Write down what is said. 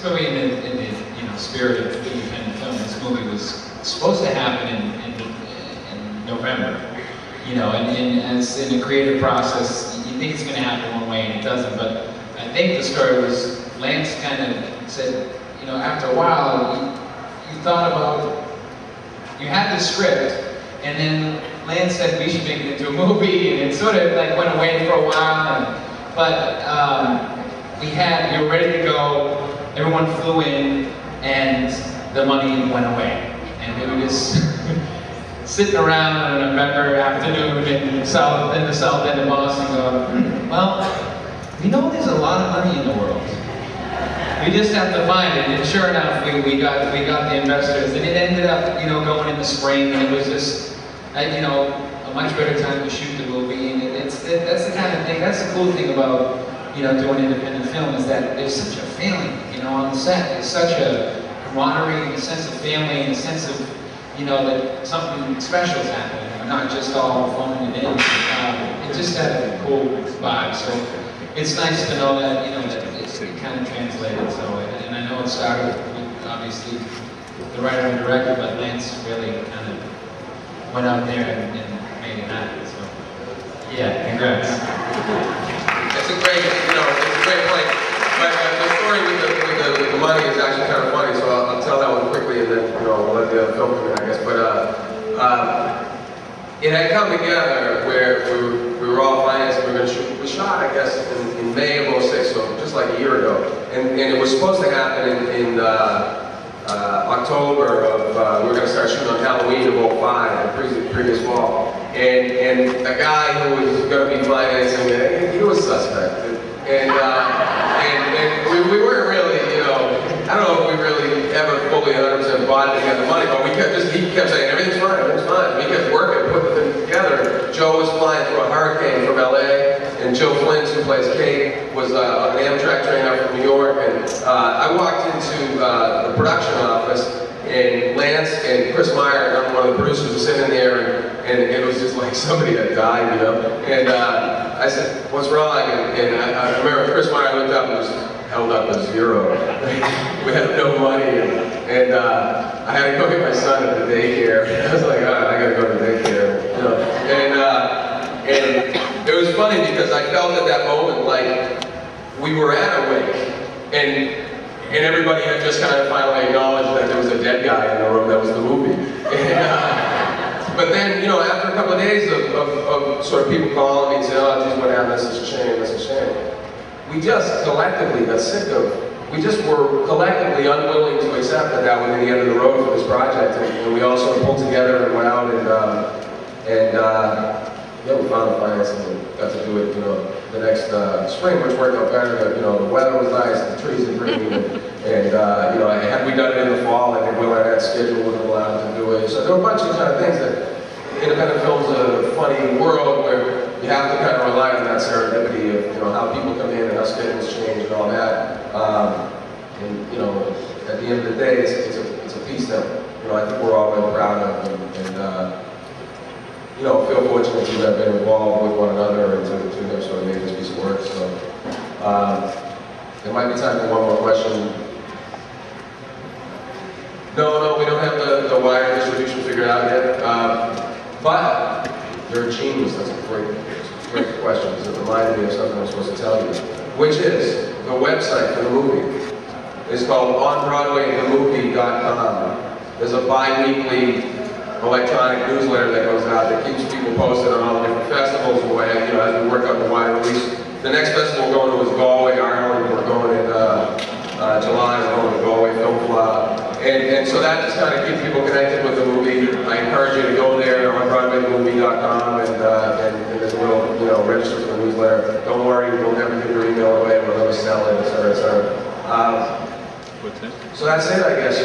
really in the spirit of independent film, this movie was supposed to happen in November. And as in a creative process, you think it's going to happen one way and it doesn't. But I think the story was Lance kind of said, after a while, you thought about, you had this script, and then Lance said we should make it into a movie, and it sort of like went away for a while. But we were ready to go. Everyone flew in, and the money went away, and we were just sitting around on a November afternoon in the south end of Boston, going, well, we know there's a lot of money in the world. We just have to find it. And sure enough, we got the investors, and it ended up, going in the spring, and it was just, a much better time to shoot the movie. And that's the kind of thing. That's the cool thing about, doing independent film, is that there's such a feeling, on the set. There's such a camaraderie, and a sense of family, and a sense of, that something special is happening, not just all phoning it in. It just had a cool vibe. So it's nice to know that, it kind of translated. So, and I know it started with, obviously, the writer and director, but Lance really kind of went out there and made it happen. So, yeah, congrats. It's a great, it's a great point. But the story with the money is actually kind of funny, so I'll tell that one quickly, and then we'll let the film come in, I guess. But it had come together where we were all financed. We were going to shoot. We shot, I guess, in May of '06, so just like a year ago, and it was supposed to happen in October of. We were going to start shooting on Halloween of '05, the previous fall, and a guy who was going to be financing it, he was suspect, and we weren't really, I don't know if we really ever fully 100% bought it to get the money, but he kept saying, everything's fine, everything's fine. We kept working, putting them together. Joe was flying through a hurricane from LA, and Joe Flint, who plays Kate, was on an Amtrak train out from New York, and I walked into the production office, and Lance and Chris Meyer, one of the producers, was sitting there, and it was just like somebody had died, and I said, what's wrong? And I remember Chris Meyer looked up and was held up as zero. We had no money, and I had to go get my son at the daycare. I was like, I gotta go to daycare, and it was funny because I felt at that moment like we were at a wake, and everybody had just kind of finally acknowledged that there was a dead guy in the room. That was the movie. But then, after a couple of days of sort of people calling me and saying, oh, geez, what happened? This is a shame, this is a shame. We just collectively got sick of, we just were collectively unwilling to accept that that would be the end of the road for this project. And we all sort of pulled together and went out and we found the financing and got to do it, the next spring, which worked out better. The weather was nice, the trees were green, and had we done it in the fall, I think Will and Ed's schedule would have allowed us to do it. So there were a bunch of kind of things that independent film's a funny world where you have to kind of rely on that serendipity of how people come in and how schedules change and all that. At the end of the day, it's a piece that I think we're all really proud of, and feel fortunate to have been involved with one another and to have sort of made this piece of work. So there might be time for one more question. No, we don't have the wire distribution figured out yet. But you're a genius. That's a great question, because it reminded me of something I was supposed to tell you, which is the website for the movie. It's called onbroadwaythemovie.com. There's a bi-weekly electronic newsletter that goes out that keeps people posted on all the different festivals and what, as we work on the wide release. The next festival we're going to is Galway, Ireland. We're going in July. We're going to Galway Film Festival. And so that just kind of keeps people connected with the movie. I encourage you to go there on BroadwayTheMovie.com and there's a little, register for the newsletter. Don't worry, we'll never give your email away. We'll never sell it, etc., etc. So that's it, I guess,